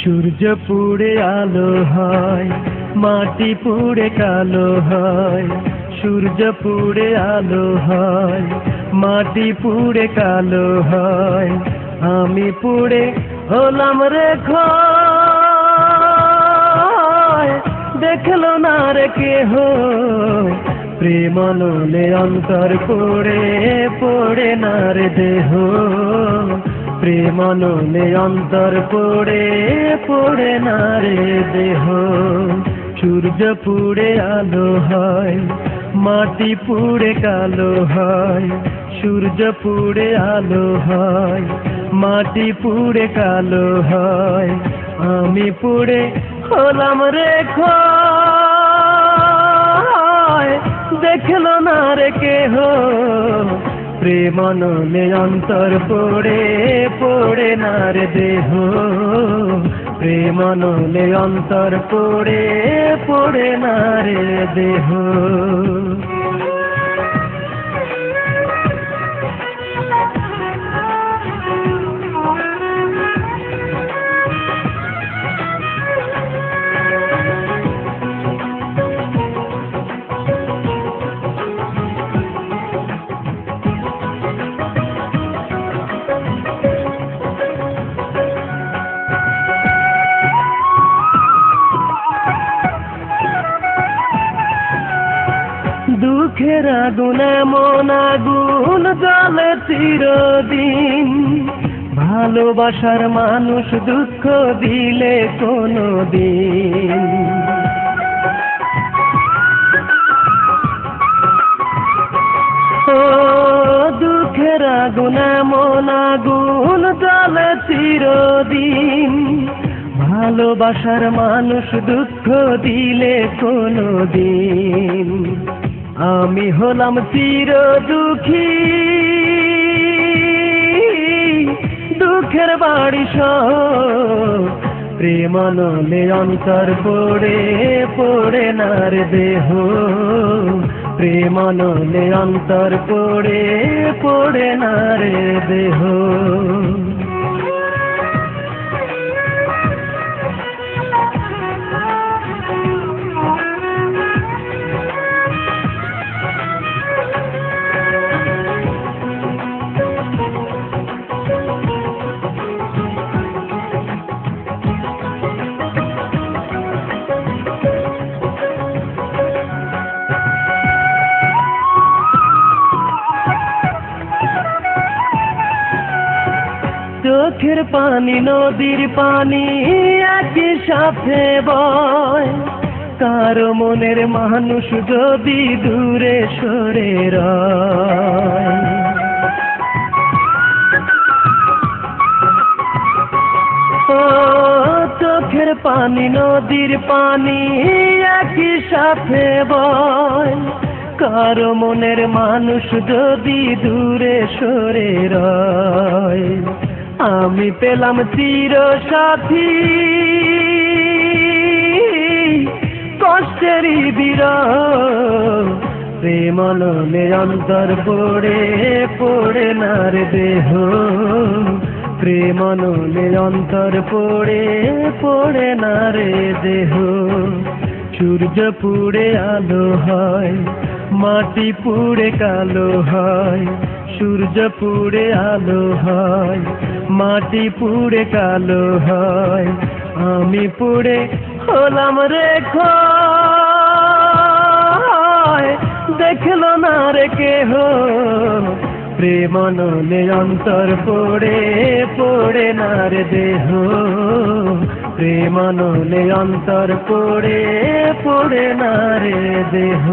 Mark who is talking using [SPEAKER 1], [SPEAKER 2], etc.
[SPEAKER 1] সূর্য পুড়ে আলো হয়, মাটি পুড়ে কালো হয়। সূর্য পুড়ে আলো হয়, মাটি পুড়ে কালো হয়। আমি পুড়ে হলাম রে ক্ষয়, দেখলো না রে কেহ। প্রেম নলে অন্তর পড়ে পড়ে না রে দেহ। প্রেম নলে অন্তর পড়ে পড়ে না রে দেহ। সূর্য পুড়ে আলো হয়, মাটি পুড়ে কালো হয়। সূর্য পুড়ে আলো হয়, মাটি পুড়ে কালো হয়। আমি পুড়ে হলাম রে ক্ষয়, দেখলো না রে কেহ। প্রেম নলে অন্তর পড়ে পড়ে না রে দেহ। প্রেম নলে অন্তর পড়ে পড়ে না রে দেহ। দুঃখের আগুন এমন আগুন জ্বলে চিরদিন। ভালোবাসার মানুষ দুঃখ দিলে কোনো দিন। ও দুঃখের আগুন এমন আগুন জ্বলে চিরদিন। ভালোবাসার মানুষ দুঃখ দিলে কোনো দিন। আমি হলাম চির দুঃখী, দুঃখের বাড়ি সহ। প্রেম নলে অন্তর পড়ে পড়ে না রে দেহ। প্রেম নলে অন্তর পড়ে পড়ে না রে দেহ। চোখের পানি নদীর পানি একই সাথে বয়। কারো মনের মানুষ যদি দূরে সরে রয়। ও চোখের পানি নদীর পানি একই সাথে বয়। কারো মনের মানুষ যদি দূরে সরে রয়। আমি পেলাম চির সাথী, কষ্টেরই বিরহ। প্রেম নলে অন্তর পড়ে পড়ে না রে দেহ। প্রেম নলে অন্তর পড়ে পড়ে না রে দেহ। সূর্য পুড়ে আলো হয়, মাটি পুড়ে কালো হয়। সূর্য পুড়ে আলো হয়, মাটি পুড়ে কালো হয়। আমি পুড়ে হলাম রে ক্ষয়, দেখলো না রে কেহ। প্রেম নলে অন্তর পড়ে পড়ে না রে দেহ। প্রেম নলে অন্তর পড়ে পড়ে না রে দেহ।